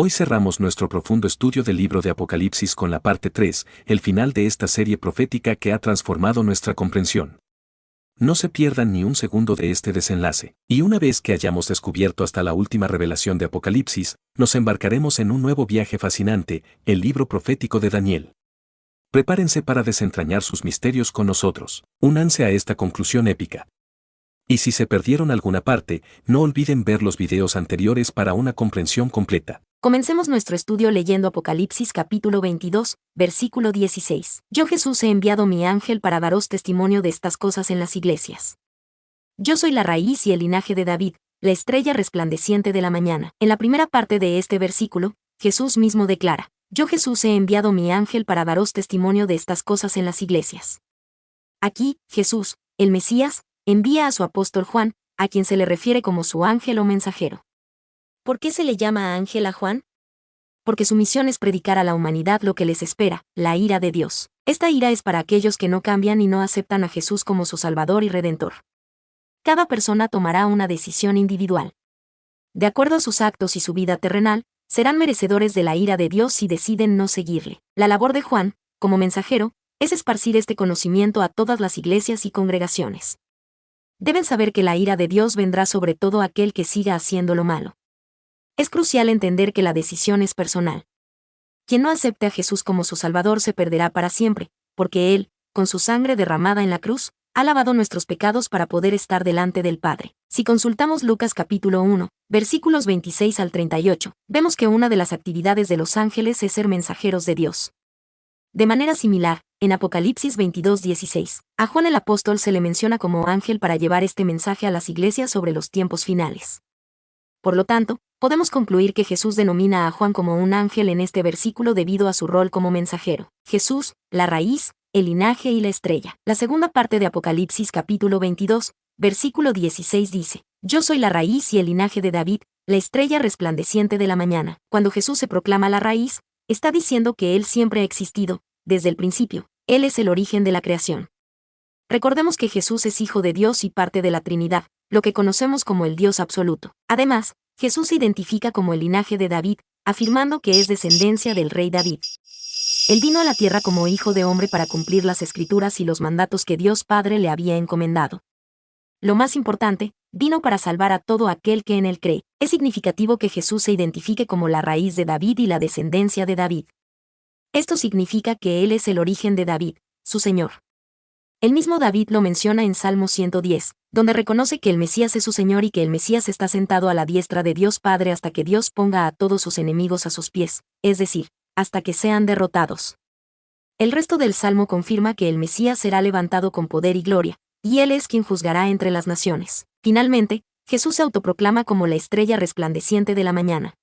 Hoy cerramos nuestro profundo estudio del libro de Apocalipsis con la parte 3, el final de esta serie profética que ha transformado nuestra comprensión. No se pierdan ni un segundo de este desenlace, y una vez que hayamos descubierto hasta la última revelación de Apocalipsis, nos embarcaremos en un nuevo viaje fascinante, el libro profético de Daniel. Prepárense para desentrañar sus misterios con nosotros. Únanse a esta conclusión épica. Y si se perdieron alguna parte, no olviden ver los videos anteriores para una comprensión completa. Comencemos nuestro estudio leyendo Apocalipsis capítulo 22, versículo 16. Yo Jesús he enviado mi ángel para daros testimonio de estas cosas en las iglesias. Yo soy la raíz y el linaje de David, la estrella resplandeciente de la mañana. En la primera parte de este versículo, Jesús mismo declara, Yo Jesús he enviado mi ángel para daros testimonio de estas cosas en las iglesias. Aquí, Jesús, el Mesías, envía a su apóstol Juan, a quien se le refiere como su ángel o mensajero. ¿Por qué se le llama ángel a Juan? Porque su misión es predicar a la humanidad lo que les espera, la ira de Dios. Esta ira es para aquellos que no cambian y no aceptan a Jesús como su Salvador y Redentor. Cada persona tomará una decisión individual. De acuerdo a sus actos y su vida terrenal, serán merecedores de la ira de Dios si deciden no seguirle. La labor de Juan, como mensajero, es esparcir este conocimiento a todas las iglesias y congregaciones. Deben saber que la ira de Dios vendrá sobre todo aquel que siga haciendo lo malo. Es crucial entender que la decisión es personal. Quien no acepte a Jesús como su Salvador se perderá para siempre, porque Él, con su sangre derramada en la cruz, ha lavado nuestros pecados para poder estar delante del Padre. Si consultamos Lucas capítulo 1, versículos 26 al 38, vemos que una de las actividades de los ángeles es ser mensajeros de Dios. De manera similar, en Apocalipsis 22:16, a Juan el apóstol se le menciona como ángel para llevar este mensaje a las iglesias sobre los tiempos finales. Por lo tanto, podemos concluir que Jesús denomina a Juan como un ángel en este versículo debido a su rol como mensajero. Jesús, la raíz, el linaje y la estrella. La segunda parte de Apocalipsis capítulo 22, versículo 16 dice, Yo soy la raíz y el linaje de David, la estrella resplandeciente de la mañana. Cuando Jesús se proclama la raíz, está diciendo que Él siempre ha existido, desde el principio. Él es el origen de la creación. Recordemos que Jesús es Hijo de Dios y parte de la Trinidad, lo que conocemos como el Dios absoluto. Además, Jesús se identifica como el linaje de David, afirmando que es descendencia del rey David. Él vino a la tierra como hijo de hombre para cumplir las escrituras y los mandatos que Dios Padre le había encomendado. Lo más importante, vino para salvar a todo aquel que en él cree. Es significativo que Jesús se identifique como la raíz de David y la descendencia de David. Esto significa que Él es el origen de David, su Señor. El mismo David lo menciona en Salmo 110, donde reconoce que el Mesías es su Señor y que el Mesías está sentado a la diestra de Dios Padre hasta que Dios ponga a todos sus enemigos a sus pies, es decir, hasta que sean derrotados. El resto del Salmo confirma que el Mesías será levantado con poder y gloria, y Él es quien juzgará entre las naciones. Finalmente, Jesús se autoproclama como la estrella resplandeciente de la mañana.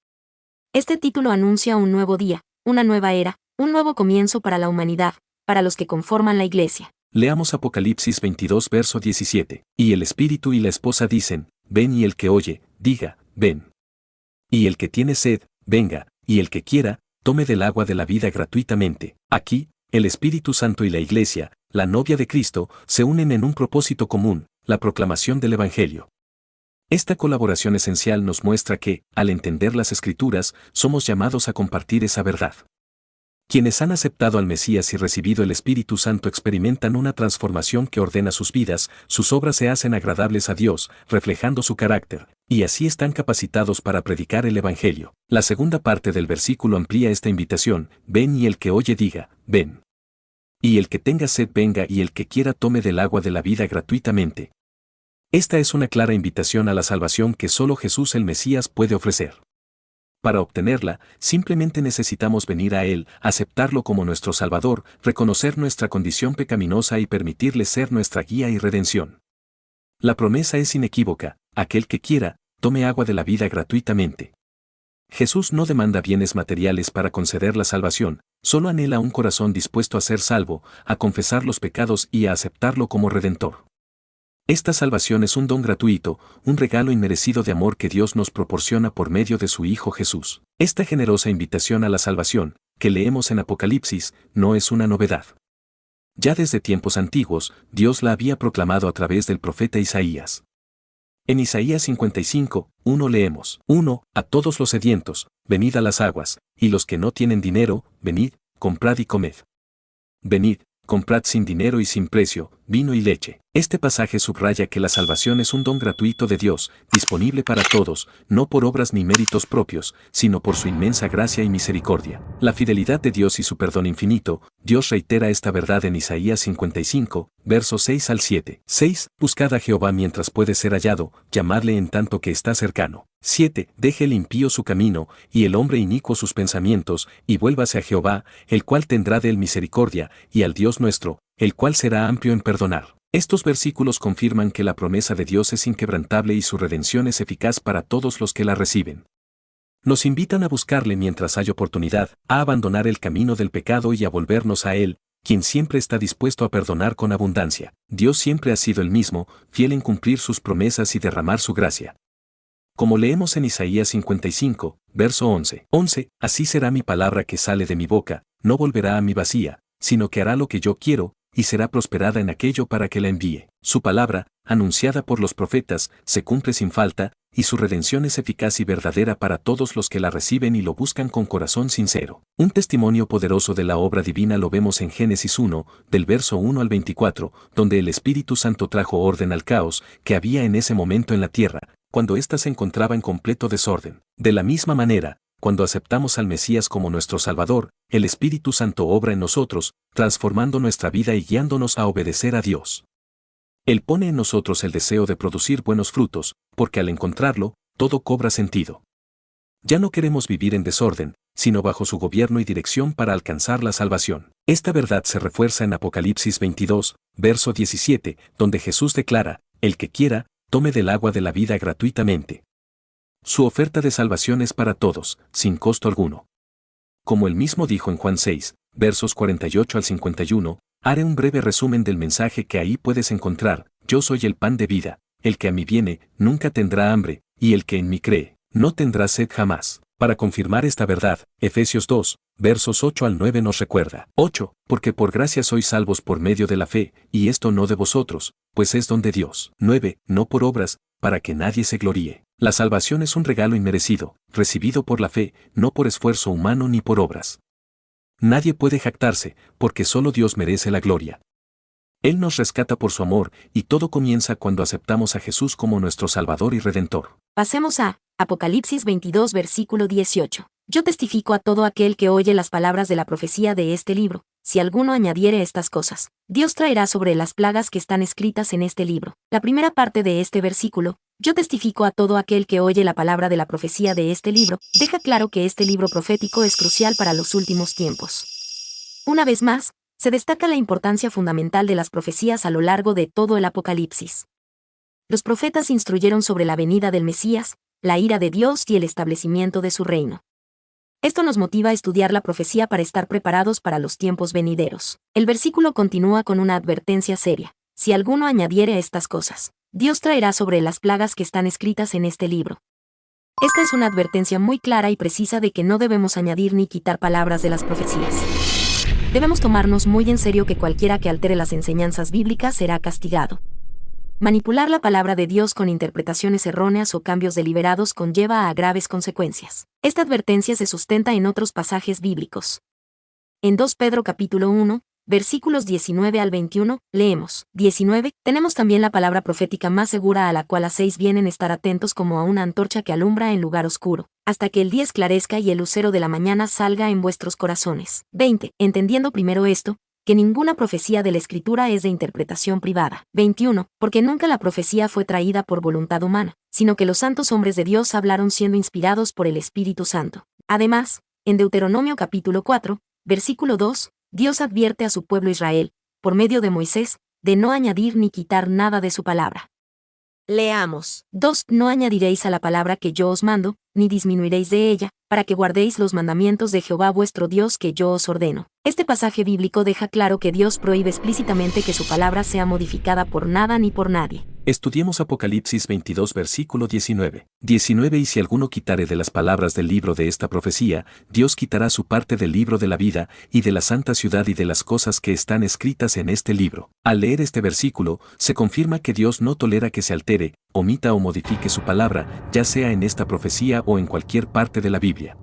Este título anuncia un nuevo día, una nueva era, un nuevo comienzo para la humanidad, para los que conforman la Iglesia. Leamos Apocalipsis 22 verso 17. Y el espíritu y la esposa dicen, ven, y el que oye, diga, ven. Y el que tiene sed, venga, y el que quiera, tome del agua de la vida gratuitamente. Aquí, el Espíritu Santo y la Iglesia, la novia de Cristo, se unen en un propósito común, la proclamación del Evangelio. Esta colaboración esencial nos muestra que, al entender las Escrituras, somos llamados a compartir esa verdad. Quienes han aceptado al Mesías y recibido el Espíritu Santo experimentan una transformación que ordena sus vidas, sus obras se hacen agradables a Dios, reflejando su carácter, y así están capacitados para predicar el Evangelio. La segunda parte del versículo amplía esta invitación, ven, y el que oye diga, ven. Y el que tenga sed venga, y el que quiera tome del agua de la vida gratuitamente. Esta es una clara invitación a la salvación que solo Jesús el Mesías puede ofrecer. Para obtenerla, simplemente necesitamos venir a Él, aceptarlo como nuestro Salvador, reconocer nuestra condición pecaminosa y permitirle ser nuestra guía y redención. La promesa es inequívoca, aquel que quiera, tome agua de la vida gratuitamente. Jesús no demanda bienes materiales para conceder la salvación, solo anhela un corazón dispuesto a ser salvo, a confesar los pecados y a aceptarlo como Redentor. Esta salvación es un don gratuito, un regalo inmerecido de amor que Dios nos proporciona por medio de su Hijo Jesús. Esta generosa invitación a la salvación, que leemos en Apocalipsis, no es una novedad. Ya desde tiempos antiguos, Dios la había proclamado a través del profeta Isaías. En Isaías 55, 1 leemos. 1. A todos los sedientos, venid a las aguas, y los que no tienen dinero, venid, comprad y comed. Venid, comprad sin dinero y sin precio, vino y leche. Este pasaje subraya que la salvación es un don gratuito de Dios, disponible para todos, no por obras ni méritos propios, sino por su inmensa gracia y misericordia. La fidelidad de Dios y su perdón infinito, Dios reitera esta verdad en Isaías 55, versos 6 al 7. 6. Buscad a Jehová mientras puede ser hallado, llamadle en tanto que está cercano. 7. Deje el impío su camino, y el hombre inicuo sus pensamientos, y vuélvase a Jehová, el cual tendrá de él misericordia, y al Dios nuestro, el cual será amplio en perdonar. Estos versículos confirman que la promesa de Dios es inquebrantable y su redención es eficaz para todos los que la reciben. Nos invitan a buscarle mientras hay oportunidad, a abandonar el camino del pecado y a volvernos a Él, quien siempre está dispuesto a perdonar con abundancia. Dios siempre ha sido el mismo, fiel en cumplir sus promesas y derramar su gracia. Como leemos en Isaías 55, verso 11. 11. Así será mi palabra que sale de mi boca, no volverá a mi vacía, sino que hará lo que yo quiero, y será prosperada en aquello para que la envíe. Su palabra, anunciada por los profetas, se cumple sin falta, y su redención es eficaz y verdadera para todos los que la reciben y lo buscan con corazón sincero. Un testimonio poderoso de la obra divina lo vemos en Génesis 1, del verso 1 al 24, donde el Espíritu Santo trajo orden al caos que había en ese momento en la tierra, cuando ésta se encontraba en completo desorden. De la misma manera, cuando aceptamos al Mesías como nuestro Salvador, el Espíritu Santo obra en nosotros, transformando nuestra vida y guiándonos a obedecer a Dios. Él pone en nosotros el deseo de producir buenos frutos, porque al encontrarlo, todo cobra sentido. Ya no queremos vivir en desorden, sino bajo su gobierno y dirección para alcanzar la salvación. Esta verdad se refuerza en Apocalipsis 22, verso 17, donde Jesús declara, el que quiera, tome del agua de la vida gratuitamente. Su oferta de salvación es para todos, sin costo alguno. Como él mismo dijo en Juan 6, versos 48 al 51, haré un breve resumen del mensaje que ahí puedes encontrar. Yo soy el pan de vida, el que a mí viene, nunca tendrá hambre, y el que en mí cree, no tendrá sed jamás. Para confirmar esta verdad, Efesios 2, versos 8 al 9 nos recuerda. 8. Porque por gracia sois salvos por medio de la fe, y esto no de vosotros, pues es don de Dios. 9. No por obras, para que nadie se gloríe. La salvación es un regalo inmerecido, recibido por la fe, no por esfuerzo humano ni por obras. Nadie puede jactarse, porque solo Dios merece la gloria. Él nos rescata por su amor, y todo comienza cuando aceptamos a Jesús como nuestro Salvador y Redentor. Pasemos a Apocalipsis 22, versículo 18. Yo testifico a todo aquel que oye las palabras de la profecía de este libro, si alguno añadiere estas cosas, Dios traerá sobre las plagas que están escritas en este libro. La primera parte de este versículo, yo testifico a todo aquel que oye la palabra de la profecía de este libro, deja claro que este libro profético es crucial para los últimos tiempos. Una vez más, se destaca la importancia fundamental de las profecías a lo largo de todo el Apocalipsis. Los profetas instruyeron sobre la venida del Mesías, la ira de Dios y el establecimiento de su reino. Esto nos motiva a estudiar la profecía para estar preparados para los tiempos venideros. El versículo continúa con una advertencia seria. Si alguno añadiere estas cosas, Dios traerá sobre las plagas que están escritas en este libro. Esta es una advertencia muy clara y precisa de que no debemos añadir ni quitar palabras de las profecías. Debemos tomarnos muy en serio que cualquiera que altere las enseñanzas bíblicas será castigado. Manipular la palabra de Dios con interpretaciones erróneas o cambios deliberados conlleva a graves consecuencias. Esta advertencia se sustenta en otros pasajes bíblicos. En 2 Pedro capítulo 1, versículos 19 al 21, leemos. 19. Tenemos también la palabra profética más segura a la cual hacéis bien en estar atentos como a una antorcha que alumbra en lugar oscuro, hasta que el día esclarezca y el lucero de la mañana salga en vuestros corazones. 20. Entendiendo primero esto, que ninguna profecía de la Escritura es de interpretación privada. 21. Porque nunca la profecía fue traída por voluntad humana, sino que los santos hombres de Dios hablaron siendo inspirados por el Espíritu Santo. Además, en Deuteronomio capítulo 4, versículo 2, Dios advierte a su pueblo Israel, por medio de Moisés, de no añadir ni quitar nada de su palabra. Leamos. 2. No añadiréis a la palabra que yo os mando, ni disminuiréis de ella, para que guardéis los mandamientos de Jehová vuestro Dios que yo os ordeno. Este pasaje bíblico deja claro que Dios prohíbe explícitamente que su palabra sea modificada por nada ni por nadie. Estudiemos Apocalipsis 22 versículo 19. 19 Y si alguno quitare de las palabras del libro de esta profecía, Dios quitará su parte del libro de la vida, y de la santa ciudad y de las cosas que están escritas en este libro. Al leer este versículo, se confirma que Dios no tolera que se altere, omita o modifique su palabra, ya sea en esta profecía o en cualquier parte de la Biblia.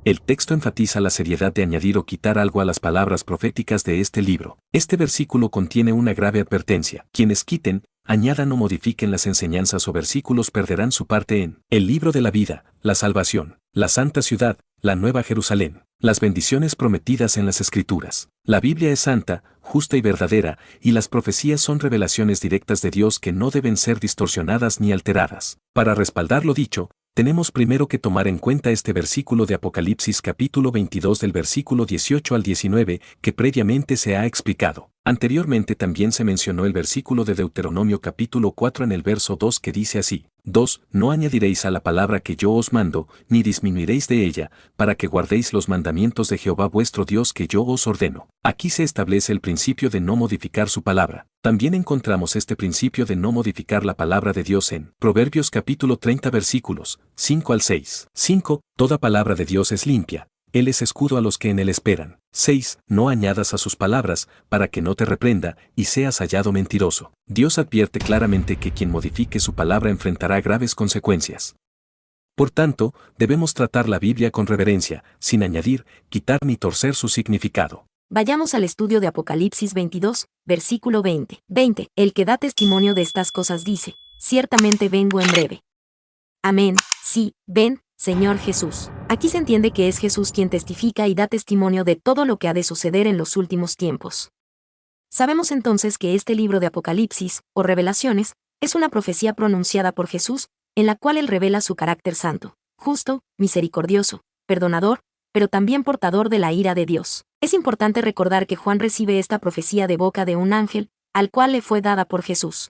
El texto enfatiza la seriedad de añadir o quitar algo a las palabras proféticas de este libro. Este versículo contiene una grave advertencia. Quienes quiten, añadan o modifiquen las enseñanzas o versículos perderán su parte en el libro de la vida, la salvación, la santa ciudad, la nueva Jerusalén, las bendiciones prometidas en las Escrituras. La Biblia es santa, justa y verdadera, y las profecías son revelaciones directas de Dios que no deben ser distorsionadas ni alteradas. Para respaldar lo dicho, tenemos primero que tomar en cuenta este versículo de Apocalipsis capítulo 22 del versículo 18 al 19 que previamente se ha explicado. Anteriormente también se mencionó el versículo de Deuteronomio capítulo 4 en el verso 2 que dice así: 2. No añadiréis a la palabra que yo os mando, ni disminuiréis de ella, para que guardéis los mandamientos de Jehová vuestro Dios que yo os ordeno. Aquí se establece el principio de no modificar su palabra. También encontramos este principio de no modificar la palabra de Dios en Proverbios capítulo 30 versículos 5 al 6. 5. Toda palabra de Dios es limpia. Él es escudo a los que en él esperan. 6. No añadas a sus palabras, para que no te reprenda, y seas hallado mentiroso. Dios advierte claramente que quien modifique su palabra enfrentará graves consecuencias. Por tanto, debemos tratar la Biblia con reverencia, sin añadir, quitar ni torcer su significado. Vayamos al estudio de Apocalipsis 22, versículo 20. 20. El que da testimonio de estas cosas dice: ciertamente vengo en breve. Amén. Sí, ven, Señor Jesús. Aquí se entiende que es Jesús quien testifica y da testimonio de todo lo que ha de suceder en los últimos tiempos. Sabemos entonces que este libro de Apocalipsis, o Revelaciones, es una profecía pronunciada por Jesús, en la cual él revela su carácter santo, justo, misericordioso, perdonador, pero también portador de la ira de Dios. Es importante recordar que Juan recibe esta profecía de boca de un ángel, al cual le fue dada por Jesús.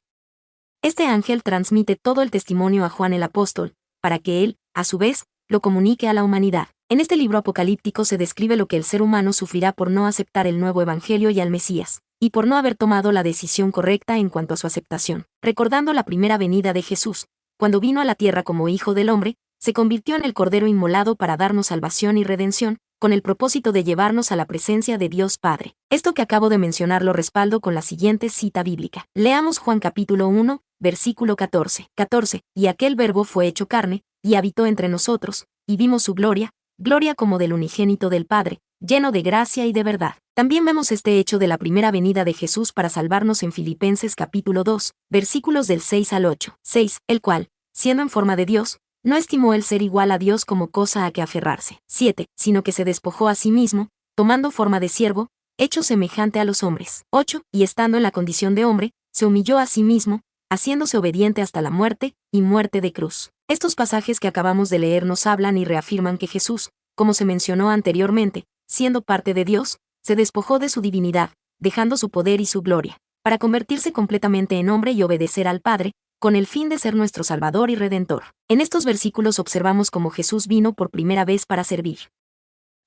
Este ángel transmite todo el testimonio a Juan el apóstol, para que él, a su vez, lo comunique a la humanidad. En este libro apocalíptico se describe lo que el ser humano sufrirá por no aceptar el nuevo evangelio y al Mesías, y por no haber tomado la decisión correcta en cuanto a su aceptación. Recordando la primera venida de Jesús, cuando vino a la tierra como Hijo del Hombre, se convirtió en el Cordero inmolado para darnos salvación y redención, con el propósito de llevarnos a la presencia de Dios Padre. Esto que acabo de mencionar lo respaldo con la siguiente cita bíblica. Leamos Juan capítulo 1, versículo 14. 14. Y aquel Verbo fue hecho carne, y habitó entre nosotros, y vimos su gloria, gloria como del unigénito del Padre, lleno de gracia y de verdad. También vemos este hecho de la primera venida de Jesús para salvarnos en Filipenses capítulo 2, versículos del 6 al 8. 6. El cual, siendo en forma de Dios, no estimó el ser igual a Dios como cosa a que aferrarse. 7. Sino que se despojó a sí mismo, tomando forma de siervo, hecho semejante a los hombres. 8. Y estando en la condición de hombre, se humilló a sí mismo, haciéndose obediente hasta la muerte, y muerte de cruz. Estos pasajes que acabamos de leer nos hablan y reafirman que Jesús, como se mencionó anteriormente, siendo parte de Dios, se despojó de su divinidad, dejando su poder y su gloria, para convertirse completamente en hombre y obedecer al Padre, con el fin de ser nuestro Salvador y Redentor. En estos versículos observamos cómo Jesús vino por primera vez para servir.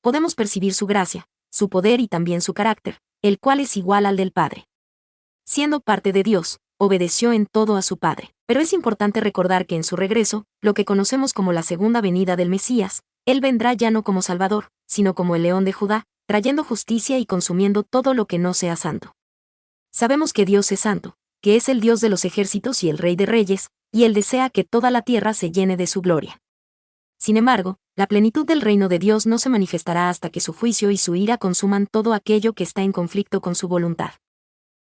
Podemos percibir su gracia, su poder y también su carácter, el cual es igual al del Padre. Siendo parte de Dios, obedeció en todo a su Padre. Pero es importante recordar que en su regreso, lo que conocemos como la segunda venida del Mesías, Él vendrá ya no como Salvador, sino como el León de Judá, trayendo justicia y consumiendo todo lo que no sea santo. Sabemos que Dios es santo, que es el Dios de los ejércitos y el Rey de reyes, y Él desea que toda la tierra se llene de su gloria. Sin embargo, la plenitud del reino de Dios no se manifestará hasta que su juicio y su ira consuman todo aquello que está en conflicto con su voluntad.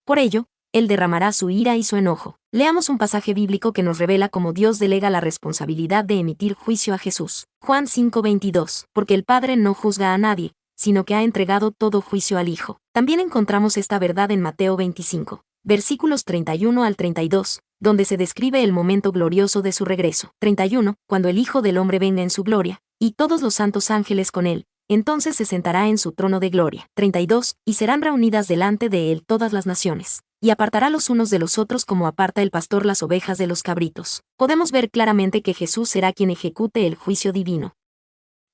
Por ello, Él derramará su ira y su enojo. Leamos un pasaje bíblico que nos revela cómo Dios delega la responsabilidad de emitir juicio a Jesús. Juan 5:22. Porque el Padre no juzga a nadie, sino que ha entregado todo juicio al Hijo. También encontramos esta verdad en Mateo 25, versículos 31 al 32, donde se describe el momento glorioso de su regreso. 31. Cuando el Hijo del Hombre venga en su gloria, y todos los santos ángeles con él, entonces se sentará en su trono de gloria. 32. Y serán reunidas delante de él todas las naciones, y apartará los unos de los otros como aparta el pastor las ovejas de los cabritos. Podemos ver claramente que Jesús será quien ejecute el juicio divino.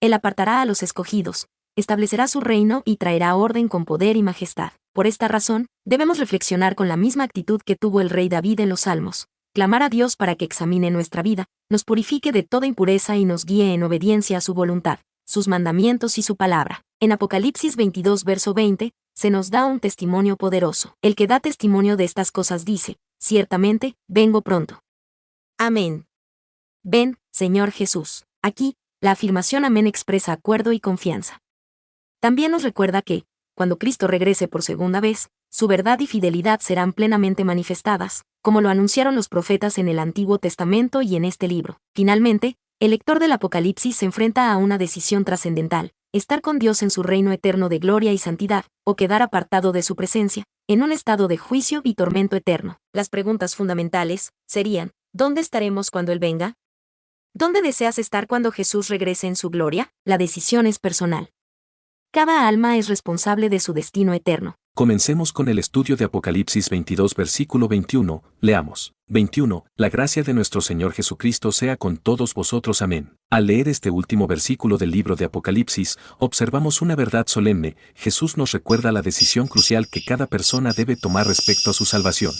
Él apartará a los escogidos, establecerá su reino y traerá orden con poder y majestad. Por esta razón, debemos reflexionar con la misma actitud que tuvo el rey David en los Salmos, clamar a Dios para que examine nuestra vida, nos purifique de toda impureza y nos guíe en obediencia a su voluntad, sus mandamientos y su palabra. En Apocalipsis 22 verso 20, se nos da un testimonio poderoso. El que da testimonio de estas cosas dice, ciertamente, vengo pronto. Amén. Ven, Señor Jesús. Aquí, la afirmación amén expresa acuerdo y confianza. También nos recuerda que, cuando Cristo regrese por segunda vez, su verdad y fidelidad serán plenamente manifestadas, como lo anunciaron los profetas en el Antiguo Testamento y en este libro. Finalmente, el lector del Apocalipsis se enfrenta a una decisión trascendental: estar con Dios en su reino eterno de gloria y santidad, o quedar apartado de su presencia, en un estado de juicio y tormento eterno. Las preguntas fundamentales serían: ¿dónde estaremos cuando Él venga? ¿Dónde deseas estar cuando Jesús regrese en su gloria? La decisión es personal. Cada alma es responsable de su destino eterno. Comencemos con el estudio de Apocalipsis 22 versículo 21, leamos. 21. La gracia de nuestro Señor Jesucristo sea con todos vosotros. Amén. Al leer este último versículo del libro de Apocalipsis, observamos una verdad solemne. Jesús nos recuerda la decisión crucial que cada persona debe tomar respecto a su salvación.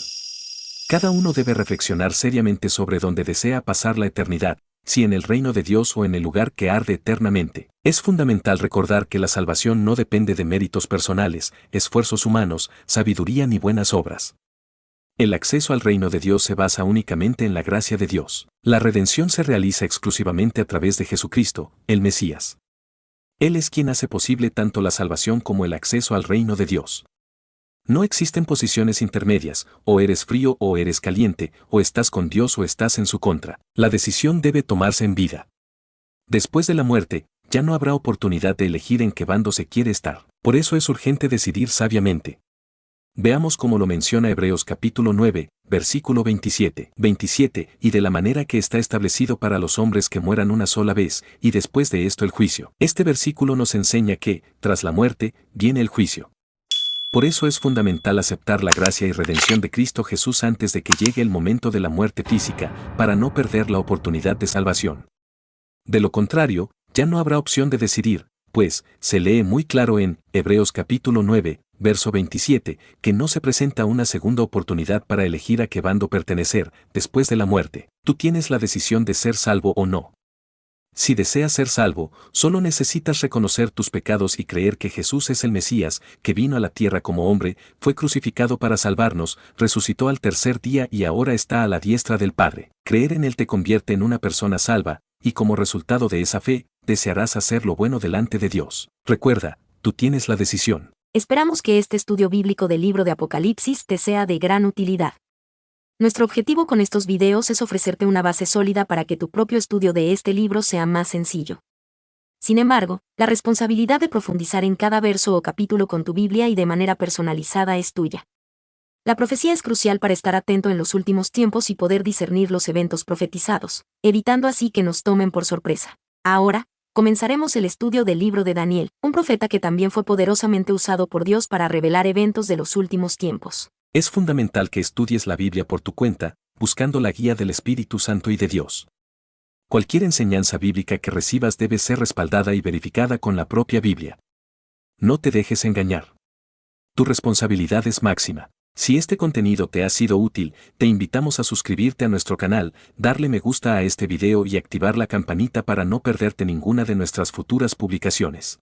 Cada uno debe reflexionar seriamente sobre dónde desea pasar la eternidad, si en el reino de Dios o en el lugar que arde eternamente. Es fundamental recordar que la salvación no depende de méritos personales, esfuerzos humanos, sabiduría ni buenas obras. El acceso al reino de Dios se basa únicamente en la gracia de Dios. La redención se realiza exclusivamente a través de Jesucristo, el Mesías. Él es quien hace posible tanto la salvación como el acceso al reino de Dios. No existen posiciones intermedias: o eres frío o eres caliente, o estás con Dios o estás en su contra. La decisión debe tomarse en vida. Después de la muerte, ya no habrá oportunidad de elegir en qué bando se quiere estar. Por eso es urgente decidir sabiamente. Veamos cómo lo menciona Hebreos capítulo 9, versículo 27. 27, y de la manera que está establecido para los hombres que mueran una sola vez, y después de esto el juicio. Este versículo nos enseña que, tras la muerte, viene el juicio. Por eso es fundamental aceptar la gracia y redención de Cristo Jesús antes de que llegue el momento de la muerte física, para no perder la oportunidad de salvación. De lo contrario, ya no habrá opción de decidir, pues, se lee muy claro en Hebreos capítulo 9, verso 27, que no se presenta una segunda oportunidad para elegir a qué bando pertenecer después de la muerte. Tú tienes la decisión de ser salvo o no. Si deseas ser salvo, solo necesitas reconocer tus pecados y creer que Jesús es el Mesías, que vino a la tierra como hombre, fue crucificado para salvarnos, resucitó al tercer día y ahora está a la diestra del Padre. Creer en Él te convierte en una persona salva, y como resultado de esa fe, desearás hacer lo bueno delante de Dios. Recuerda, tú tienes la decisión. Esperamos que este estudio bíblico del libro de Apocalipsis te sea de gran utilidad. Nuestro objetivo con estos videos es ofrecerte una base sólida para que tu propio estudio de este libro sea más sencillo. Sin embargo, la responsabilidad de profundizar en cada verso o capítulo con tu Biblia y de manera personalizada es tuya. La profecía es crucial para estar atento en los últimos tiempos y poder discernir los eventos profetizados, evitando así que nos tomen por sorpresa. Ahora, comenzaremos el estudio del libro de Daniel, un profeta que también fue poderosamente usado por Dios para revelar eventos de los últimos tiempos. Es fundamental que estudies la Biblia por tu cuenta, buscando la guía del Espíritu Santo y de Dios. Cualquier enseñanza bíblica que recibas debe ser respaldada y verificada con la propia Biblia. No te dejes engañar. Tu responsabilidad es máxima. Si este contenido te ha sido útil, te invitamos a suscribirte a nuestro canal, darle me gusta a este video y activar la campanita para no perderte ninguna de nuestras futuras publicaciones.